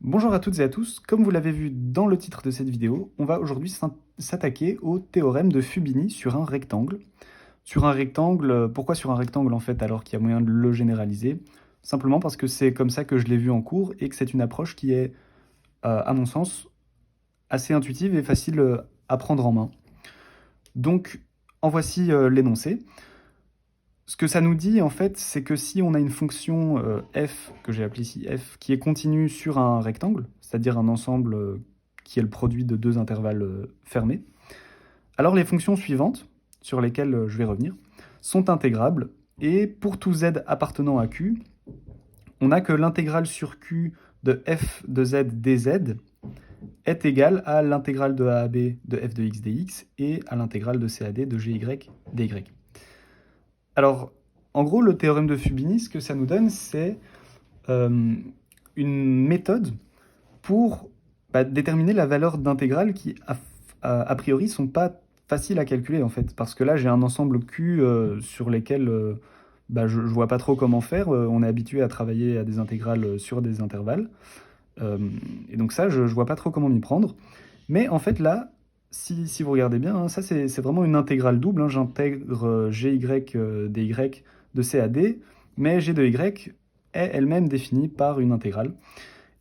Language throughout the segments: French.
Bonjour à toutes et à tous, comme vous l'avez vu dans le titre de cette vidéo, on va aujourd'hui s'attaquer au théorème de Fubini sur un rectangle. Sur un rectangle, pourquoi sur un rectangle en fait alors qu'il y a moyen de le généraliser? Simplement parce que c'est comme ça que je l'ai vu en cours et que c'est une approche qui est, à mon sens, assez intuitive et facile à prendre en main. Donc, en voici l'énoncé. Ce que ça nous dit, en fait, c'est que si on a une fonction f, que j'ai appelée ici f, qui est continue sur un rectangle, c'est-à-dire un ensemble qui est le produit de deux intervalles fermés, alors les fonctions suivantes, sur lesquelles je vais revenir, sont intégrables, et pour tout z appartenant à q, on a que l'intégrale sur q de f de z dz est égale à l'intégrale de a à b de f de x dx et à l'intégrale de c à d de gy dy. Alors, en gros, le théorème de Fubini, ce que ça nous donne, c'est une méthode pour déterminer la valeur d'intégrale qui, a priori, sont pas faciles à calculer, en fait. Parce que là, j'ai un ensemble Q sur lesquels je vois pas trop comment faire. On est habitué à travailler à des intégrales sur des intervalles. Et donc ça, je vois pas trop comment m'y prendre. Mais en fait, là, si vous regardez bien, hein, ça, c'est vraiment une intégrale double. Hein. J'intègre gy dy de c à d, mais g de y est elle-même définie par une intégrale.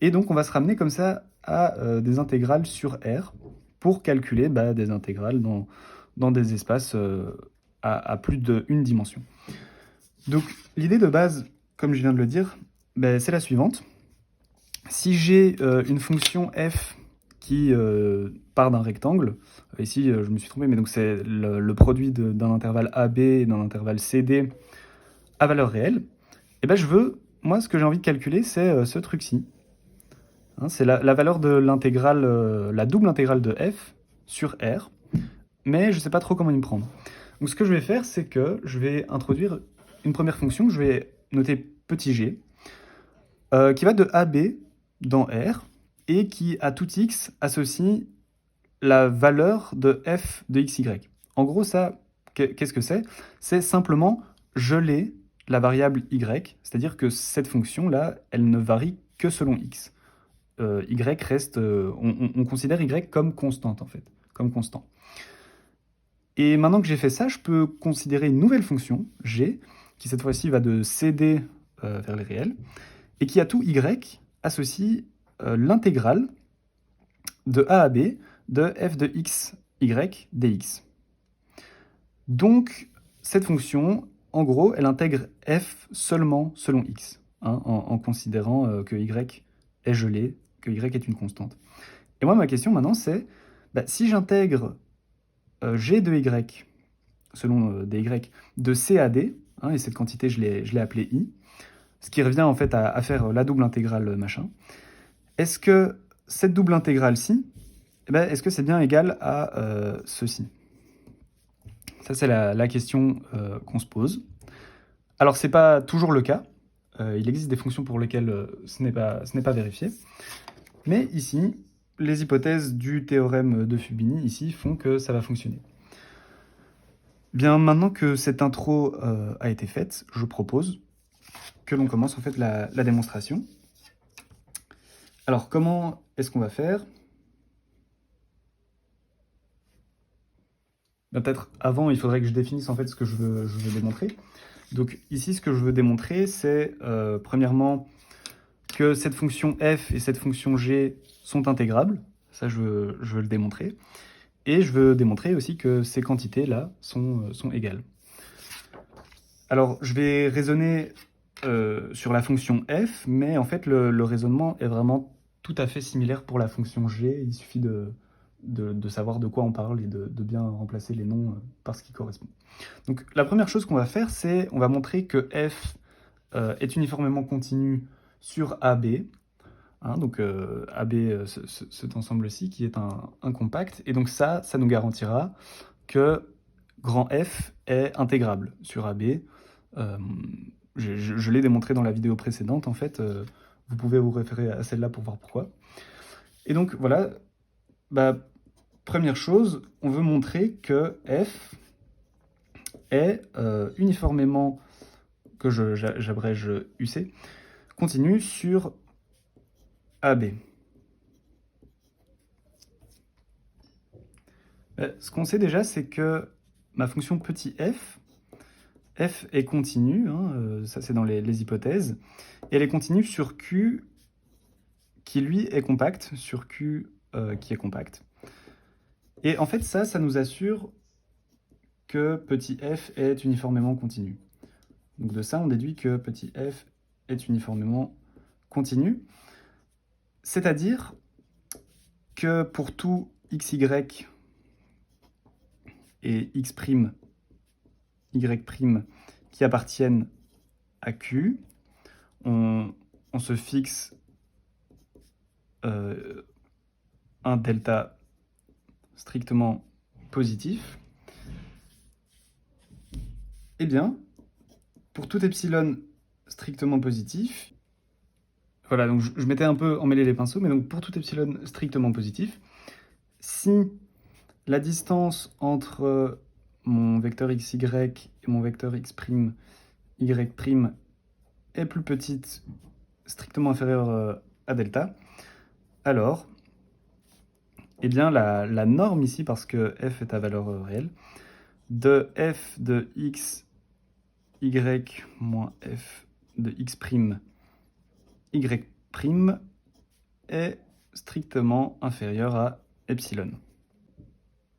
Et donc, on va se ramener comme ça à des intégrales sur R pour calculer des intégrales dans des espaces à plus d'une dimension. Donc, l'idée de base, comme je viens de le dire, c'est la suivante. Si j'ai une fonction f qui part d'un rectangle, ici je me suis trompé, mais donc c'est le produit d'un intervalle AB et d'un intervalle CD à valeur réelle, et moi ce que j'ai envie de calculer, c'est ce truc-ci. Hein, c'est la valeur de l'intégrale, la double intégrale de f sur R, mais je ne sais pas trop comment y me prendre. Donc ce que je vais faire, c'est que je vais introduire une première fonction que je vais noter petit g, qui va de AB dans R, et qui, à tout x, associe la valeur de f de xy. En gros, ça, qu'est-ce que c'est? C'est simplement geler la variable y, c'est-à-dire que cette fonction-là, elle ne varie que selon x. Y reste, on considère y comme constante, en fait, comme constant. Et maintenant que j'ai fait ça, je peux considérer une nouvelle fonction, g, qui cette fois-ci va de cd vers les réels, et qui à tout y associe l'intégrale de a à b de f de x, y, dx. Donc, cette fonction, en gros, elle intègre f seulement selon x, hein, en considérant que y est gelé, que y est une constante. Et moi, ma question maintenant, c'est, si j'intègre g de y, selon dy, de c à d, hein, et cette quantité, je l'ai appelée i, ce qui revient en fait à faire la double intégrale machin, est-ce que cette double intégrale-ci, est-ce que c'est bien égal à ceci? Ça, c'est la question qu'on se pose. Alors, ce n'est pas toujours le cas. Il existe des fonctions pour lesquelles ce n'est pas vérifié. Mais ici, les hypothèses du théorème de Fubini ici font que ça va fonctionner. Bien, maintenant que cette intro a été faite, je propose que l'on commence en fait la démonstration. Alors, comment est-ce qu'on va faire? Peut-être avant, il faudrait que je définisse en fait ce que je veux démontrer. Donc ici, ce que je veux démontrer, c'est premièrement que cette fonction f et cette fonction g sont intégrables. Ça, je veux le démontrer. Et je veux démontrer aussi que ces quantités-là sont égales. Alors, je vais raisonner sur la fonction f, mais en fait, le raisonnement est vraiment tout à fait similaire pour la fonction g. Il suffit de savoir de quoi on parle et de bien remplacer les noms par ce qui correspond. Donc, la première chose qu'on va faire, c'est on va montrer que f est uniformément continu sur AB. Hein, donc AB, cet ensemble-ci, qui est un compact. Et donc ça nous garantira que grand F est intégrable sur AB. Je l'ai démontré dans la vidéo précédente, en fait. Vous pouvez vous référer à celle-là pour voir pourquoi. Et donc, voilà. Première chose, on veut montrer que F est uniformément, que j'abrège UC, continue sur AB. Ce qu'on sait déjà, c'est que ma fonction petit f est continue, hein, ça c'est dans les hypothèses, et elle est continue sur Q qui lui est compact, sur Q qui est compact. Et en fait ça nous assure que petit f est uniformément continu. Donc de ça on déduit que petit f est uniformément continu, c'est-à-dire que pour tout xy et x', y' qui appartiennent à Q, on se fixe un delta strictement positif. Eh bien, pour tout epsilon strictement positif, voilà, donc je m'étais un peu emmêlé les pinceaux, mais donc pour tout epsilon strictement positif, si la distance entre mon vecteur xy et mon vecteur x', y' est plus petite, strictement inférieure à delta, alors, eh bien, la norme ici, parce que f est à valeur réelle, de f de x, y moins f de x', y' est strictement inférieur à epsilon.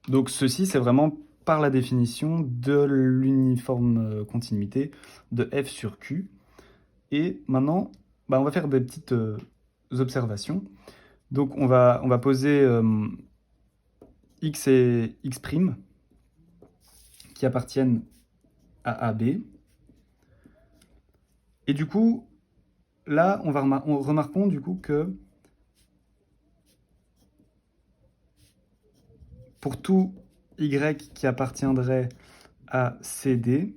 Donc ceci, c'est vraiment par la définition de l'uniforme continuité de f sur q. Et maintenant, on va faire des petites observations. Donc on va poser x et x' qui appartiennent à AB. Et du coup, là, remarquons du coup que pour tout y qui appartiendrait à CD,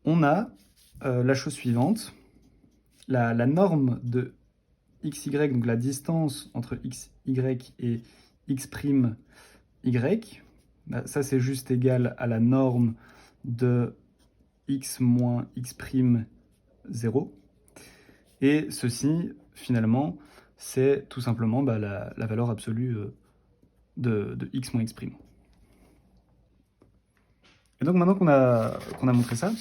on a la chose suivante. La norme de xy, donc la distance entre xy et x', y, ça c'est juste égal à la norme de x moins x', 0. Et ceci, finalement, c'est tout simplement la valeur absolue de x moins x'. Et donc maintenant qu'on a montré ça,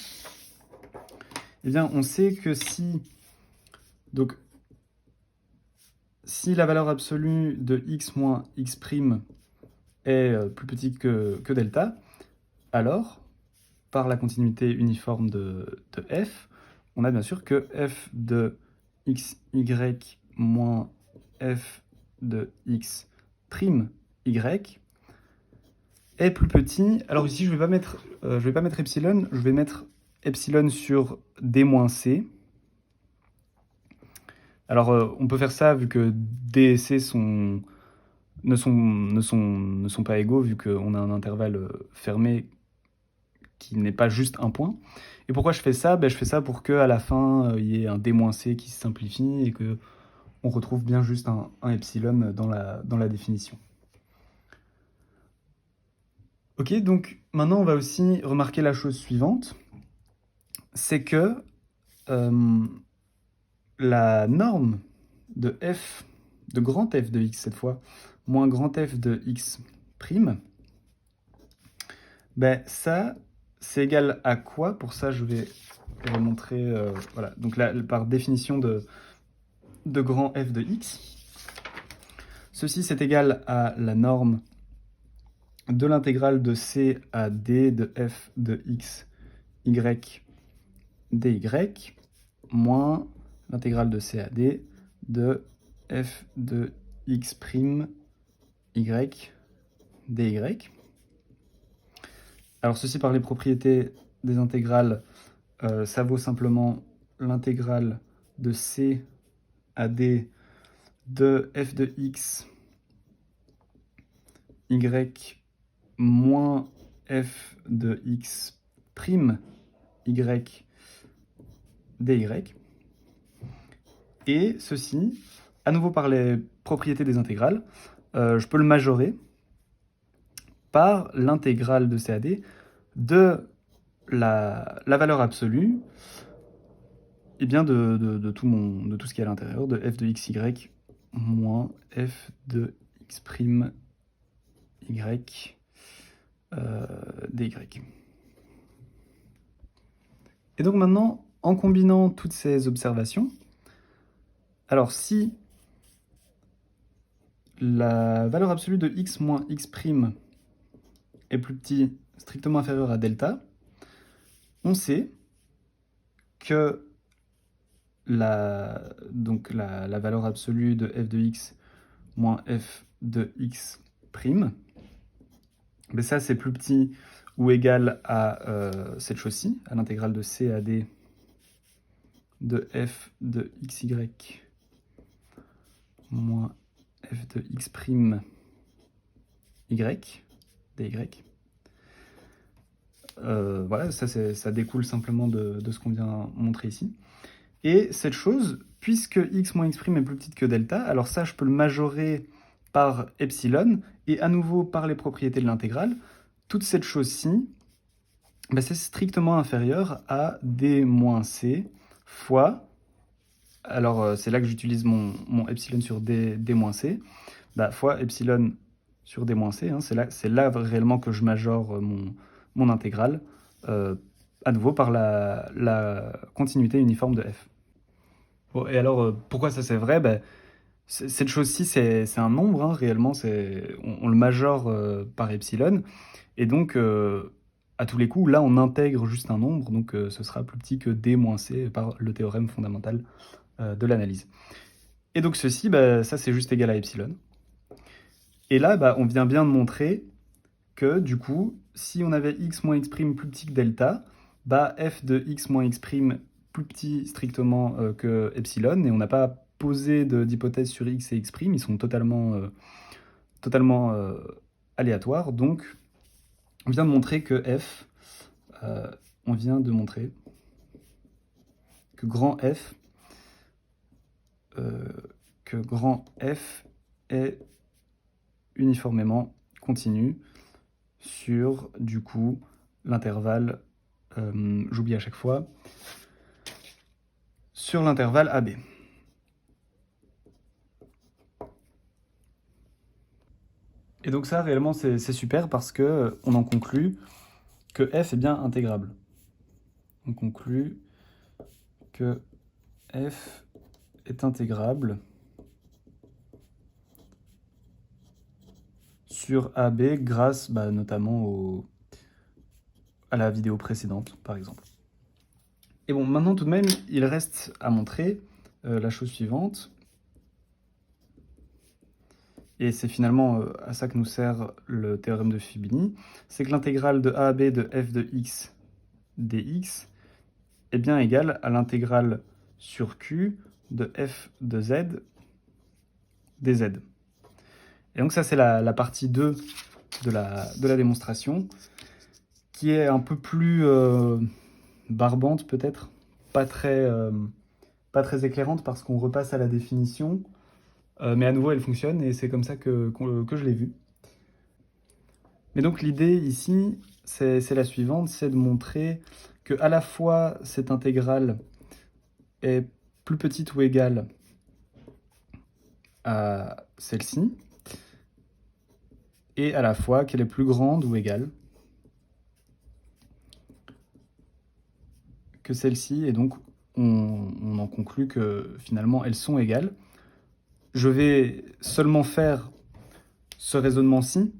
eh bien on sait que si la valeur absolue de x moins x' est plus petite que delta, alors, par la continuité uniforme de f, on a bien sûr que f de xy moins f de x', y est plus petit. Alors ici, je vais pas mettre epsilon, je vais mettre epsilon sur d moins c. Alors, on peut faire ça vu que d et c ne sont pas égaux, vu qu'on a un intervalle fermé qui n'est pas juste un point. Et pourquoi je fais ça? Je fais ça pour qu'à la fin, il y ait un d-c qui se simplifie et qu'on retrouve bien juste un epsilon dans la définition. Ok, donc maintenant on va aussi remarquer la chose suivante, c'est que la norme de f, de grand F de x cette fois, moins grand F de x', ça, c'est égal à quoi? Pour ça, je vais vous montrer, voilà, donc là, par définition de grand F de x, ceci c'est égal à la norme de l'intégrale de c à d de f de x, y, dy, moins l'intégrale de c à d de f de x', y, dy. Alors ceci par les propriétés des intégrales, ça vaut simplement l'intégrale de c à d de f de x, y, moins f de x', y, dy. Et ceci, à nouveau par les propriétés des intégrales, je peux le majorer par l'intégrale de c à d de la valeur absolue, et bien de tout ce qui est à l'intérieur, de f de xy moins f de x', y, dy. Et donc maintenant, en combinant toutes ces observations, alors si la valeur absolue de x moins x' est plus petit, strictement inférieur à delta, on sait que donc la valeur absolue de f de x moins f de x', mais ça c'est plus petit ou égal à cette chose-ci, à l'intégrale de c à d de f de xy moins f de x', y, dy. Voilà, ça découle simplement de ce qu'on vient montrer ici. Et cette chose, puisque x moins x' est plus petite que delta, alors ça, je peux le majorer par epsilon, et à nouveau par les propriétés de l'intégrale, toute cette chose-ci, bah, c'est strictement inférieur à d moins c fois, alors c'est là que j'utilise mon epsilon sur d moins c, bah, fois epsilon sur d moins c, hein, c'est là réellement que je majore mon intégrale, à nouveau par la continuité uniforme de f. Bon, et alors, pourquoi ça c'est vrai? Ben, cette chose-ci, c'est un nombre, hein, réellement, on le majore par epsilon, et donc, à tous les coups, là, on intègre juste un nombre, donc ce sera plus petit que d moins c par le théorème fondamental de l'analyse. Et donc ceci, bah, ça c'est juste égal à epsilon. Et là, bah, on vient bien de montrer que, du coup, si on avait x moins x' plus petit que delta, bah, f de x moins x' plus petit strictement que epsilon, et on n'a pas posé d'hypothèse sur x et x', ils sont totalement aléatoires, donc on vient de montrer que f, on vient de montrer que grand f, est uniformément continu sur, du coup, l'intervalle, j'oublie à chaque fois, sur l'intervalle AB. Et donc ça, réellement, c'est super parce que on en conclut que f est bien intégrable. On conclut que f est intégrable sur AB grâce notamment à la vidéo précédente, par exemple. Et bon, maintenant, tout de même, il reste à montrer la chose suivante. Et c'est finalement à ça que nous sert le théorème de Fubini, c'est que l'intégrale de a à b de f de x dx est bien égale à l'intégrale sur q de f de z dz. Et donc ça, c'est la partie 2 de la démonstration, qui est un peu plus barbante peut-être, pas très éclairante parce qu'on repasse à la définition, mais à nouveau elle fonctionne et c'est comme ça que je l'ai vue. Mais donc l'idée ici, c'est la suivante, c'est de montrer que à la fois cette intégrale est plus petite ou égale à celle-ci, et à la fois qu'elle est plus grande ou égale que celle-ci, et donc on en conclut que finalement elles sont égales. Je vais seulement faire ce raisonnement-ci,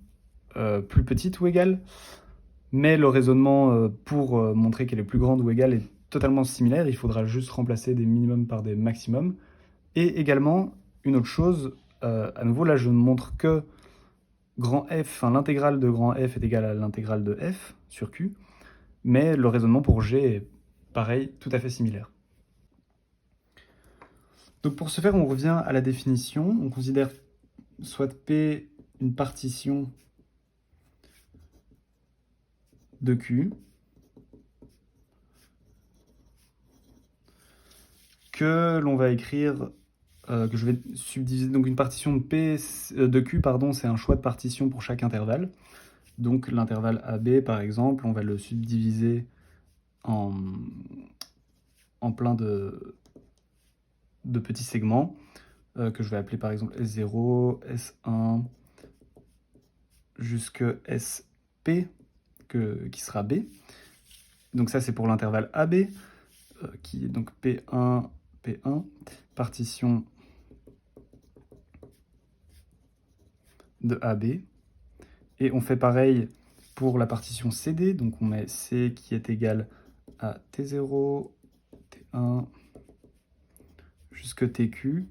plus petite ou égale, mais le raisonnement pour montrer qu'elle est plus grande ou égale est totalement similaire, il faudra juste remplacer des minimums par des maximums. Et également, une autre chose, à nouveau là je ne montre que grand f, l'intégrale de grand f est égale à l'intégrale de f sur q, mais le raisonnement pour g est pareil, tout à fait similaire. Donc pour ce faire, on revient à la définition, on considère soit P une partition de Q, que l'on va écrire, que je vais subdiviser, donc une partition de P de Q, pardon, c'est un choix de partition pour chaque intervalle. Donc l'intervalle AB, par exemple, on va le subdiviser en plein de petits segments, que je vais appeler par exemple S0, S1, jusque SP, qui sera B. Donc ça, c'est pour l'intervalle AB, qui est donc P1, P1, partition de AB. Et on fait pareil pour la partition CD, donc on met C qui est égal à T0, T1, jusque TQ,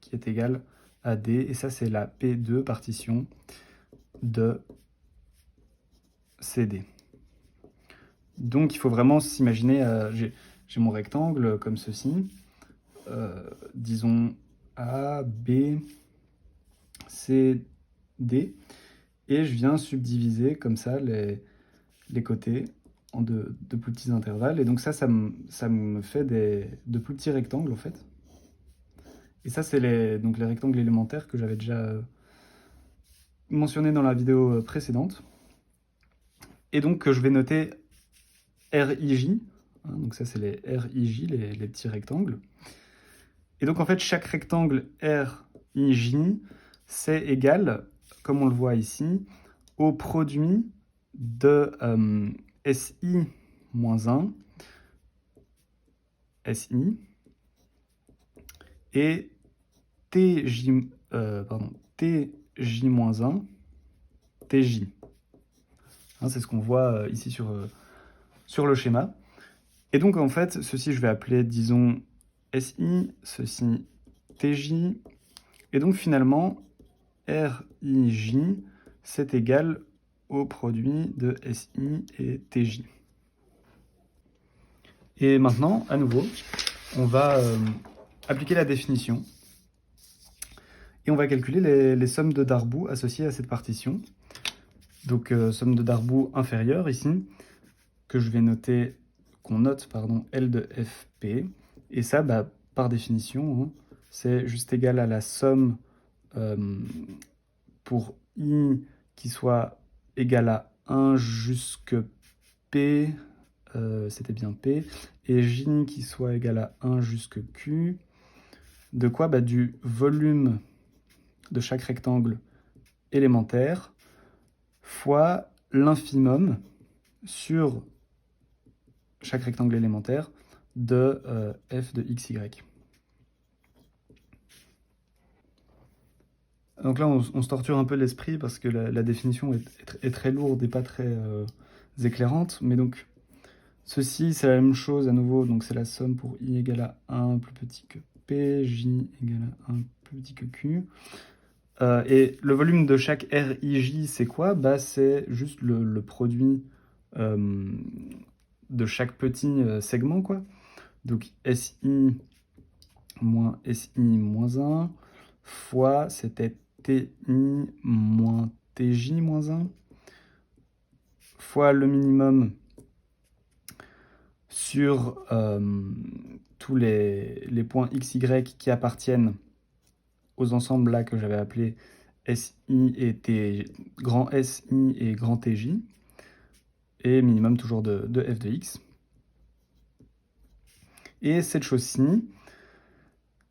qui est égal à D. Et ça, c'est la P2 partition de CD. Donc il faut vraiment s'imaginer, j'ai mon rectangle comme ceci, disons A, B, C, D, et je viens subdiviser comme ça les côtés en de plus petits intervalles, et donc ça me fait de plus petits rectangles en fait. Et ça, c'est donc les rectangles élémentaires que j'avais déjà mentionné dans la vidéo précédente. Et donc je vais noter RIJ, hein, donc ça c'est les RIJ, les petits rectangles. Et donc en fait chaque rectangle RIJ, c'est égal, comme on le voit ici, au produit de SI-1, SI, et TJ-1, TJ. Hein, c'est ce qu'on voit ici sur le schéma. Et donc en fait, ceci je vais appeler, disons, SI, ceci TJ, et donc finalement, RIJ, c'est égal au produit de SI et TJ. Et maintenant, à nouveau, on va appliquer la définition, et on va calculer les sommes de Darboux associées à cette partition. Donc somme de Darboux inférieure ici, que je vais noter, L de FP, et ça, par définition, hein, c'est juste égal à la somme pour I qui soit égal à 1 jusque P, c'était bien P, et J qui soit égal à 1 jusque Q, de quoi du volume de chaque rectangle élémentaire fois l'infimum sur chaque rectangle élémentaire de f de xy. Donc là, on se torture un peu l'esprit parce que la définition est très lourde et pas très éclairante. Mais donc, ceci, c'est la même chose à nouveau. Donc, c'est la somme pour i égale à 1 plus petit que p, j égale à 1 plus petit que q. Et le volume de chaque RIJ, c'est quoi? C'est juste le produit de chaque petit segment, quoi. Donc, SI moins SI moins 1 fois, c'était TI moins TJ moins 1 fois le minimum sur tous les points XY qui appartiennent aux ensembles là que j'avais appelés SI et T, grand SI et grand TJ, et minimum toujours de f de x. Et cette chose-ci,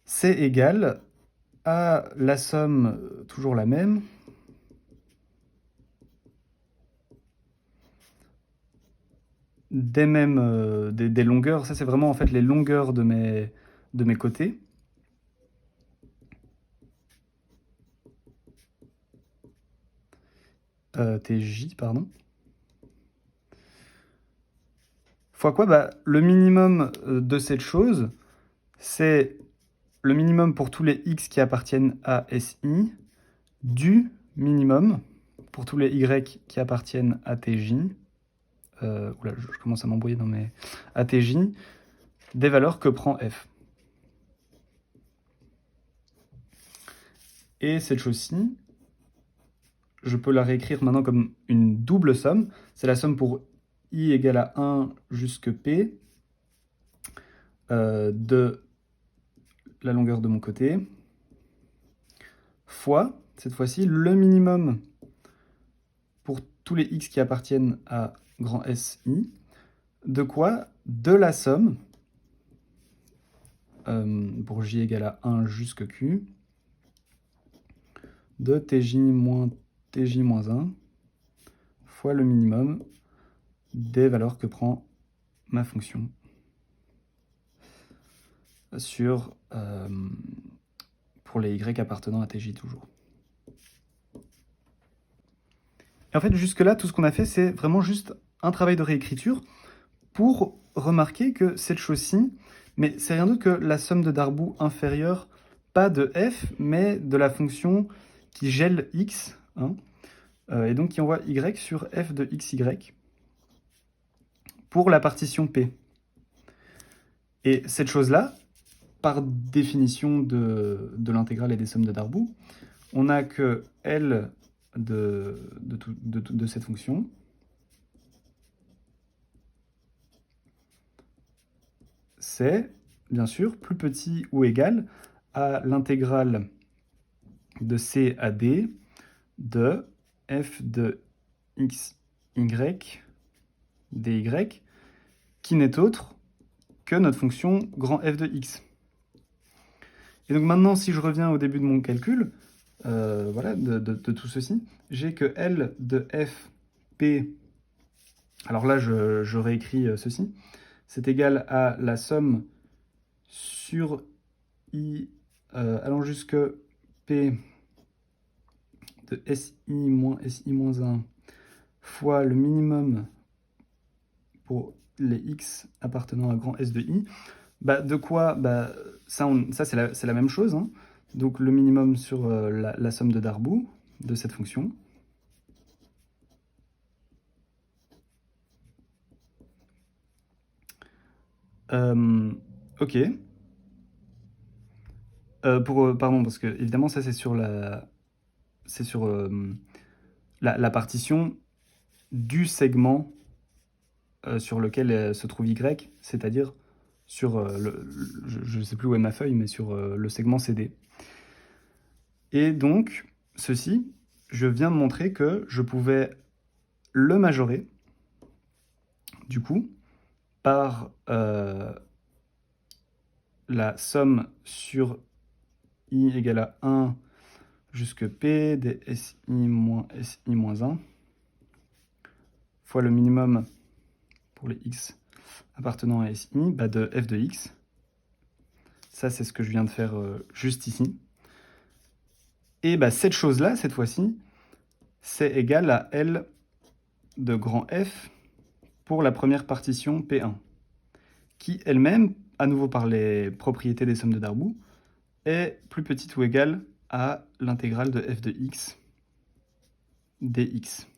c'est égal à la somme, toujours la même, des mêmes des longueurs. Ça, c'est vraiment en fait les longueurs de mes côtés. TJ, pardon. Fois quoi? Le minimum de cette chose, c'est le minimum pour tous les x qui appartiennent à SI, du minimum pour tous les y qui appartiennent à TJ. Oula, je commence à m'embrouiller dans mes ATJ, des valeurs que prend f. Et cette chose-ci, je peux la réécrire maintenant comme une double somme. C'est la somme pour i égale à 1 jusque p de la longueur de mon côté, fois, cette fois-ci, le minimum pour tous les x qui appartiennent à grand SI, de quoi? De la somme, pour j égale à 1 jusque q, de TJ moins tj-1 fois le minimum des valeurs que prend ma fonction pour les y appartenant à tj toujours. Et en fait, jusque-là, tout ce qu'on a fait, c'est vraiment juste un travail de réécriture pour remarquer que cette chose-ci, mais c'est rien d'autre que la somme de Darboux inférieure, pas de f, mais de la fonction qui gèle x, hein, et donc qui envoie y sur f de xy pour la partition p. Et cette chose-là, par définition de l'intégrale et des sommes de Darboux, on n'a que L de cette fonction c'est, bien sûr, plus petit ou égal à l'intégrale de c à d de f de xy dy, qui n'est autre que notre fonction grand f de x. Et donc maintenant, si je reviens au début de mon calcul, voilà, de tout ceci, j'ai que L de f p, alors là je réécris ceci, c'est égal à la somme sur i allant jusque p de si moins si moins 1 fois le minimum pour les x appartenant à grand S de i. Bah, de quoi bah, ça c'est la même chose, hein. Donc le minimum sur la somme de Darboux de cette fonction. Ok. Pardon, parce que évidemment ça c'est sur la partition du segment sur lequel se trouve y, c'est-à-dire sur je ne sais plus où est ma feuille, mais sur le segment CD. Et donc, ceci, je viens de montrer que je pouvais le majorer, du coup, par la somme sur i égale à 1 jusque p des si moins 1 fois le minimum pour les x appartenant à si bah de f de x. Ça, c'est ce que je viens de faire juste ici. Et bah, cette chose-là, cette fois-ci, c'est égal à L de grand F pour la première partition P1, qui elle-même, à nouveau par les propriétés des sommes de Darboux, est plus petite ou égale à l'intégrale de f de x dx.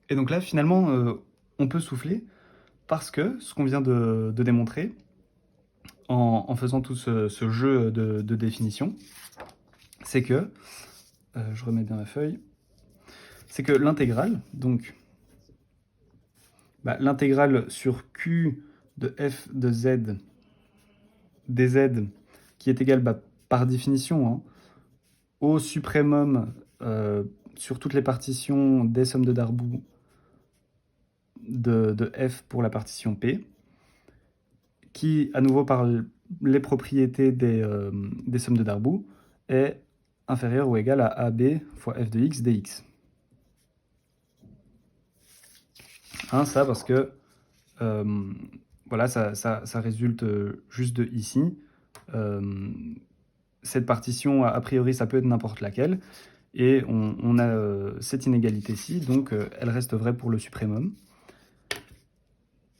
Et donc là, finalement, on peut souffler parce que ce qu'on vient de démontrer, en faisant tout ce jeu de définition, c'est que, je remets bien ma feuille, c'est que l'intégrale, donc l'intégrale sur q de f de z dz, qui est égale par définition hein, au suprémum sur toutes les partitions des sommes de Darboux de f pour la partition p, qui, à nouveau par les propriétés des sommes de Darboux, est inférieur ou égal à AB fois f de x dx. Hein, ça parce que voilà, ça résulte juste de ici. Cette partition, a priori, ça peut être n'importe laquelle. Et on a cette inégalité-ci, donc elle reste vraie pour le suprémum.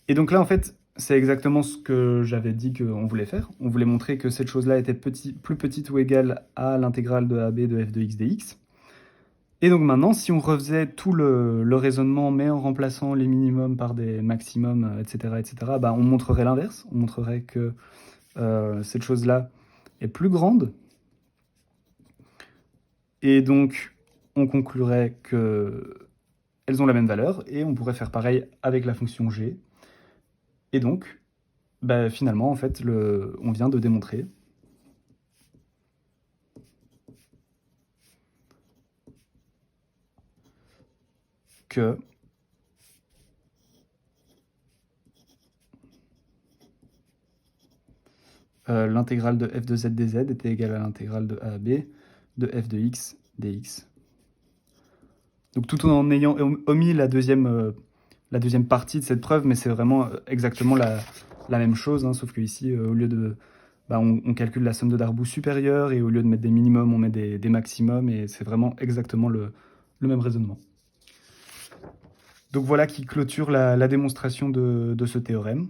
Et donc là, en fait, c'est exactement ce que j'avais dit qu'on voulait faire. On voulait montrer que cette chose-là était plus petite ou égale à l'intégrale de AB de f de x dx. Et donc maintenant, si on refaisait tout le raisonnement, mais en remplaçant les minimums par des maximums, etc., bah, on montrerait l'inverse. On montrerait que cette chose-là est plus grande. Et donc, on conclurait qu'elles ont la même valeur, et on pourrait faire pareil avec la fonction g. Et donc, bah, finalement, en fait, on vient de démontrer que l'intégrale de f de z dz était égale à l'intégrale de a à b de f de x dx. Donc tout en ayant omis la deuxième partie de cette preuve, mais c'est vraiment exactement la même chose, hein, sauf qu'ici, au lieu de... Bah, on calcule la somme de Darboux supérieure, et au lieu de mettre des minimums, on met des maximums, et c'est vraiment exactement le même raisonnement. Donc voilà qui clôture la démonstration de ce théorème.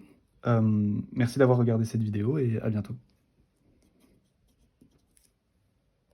Merci d'avoir regardé cette vidéo, et à bientôt.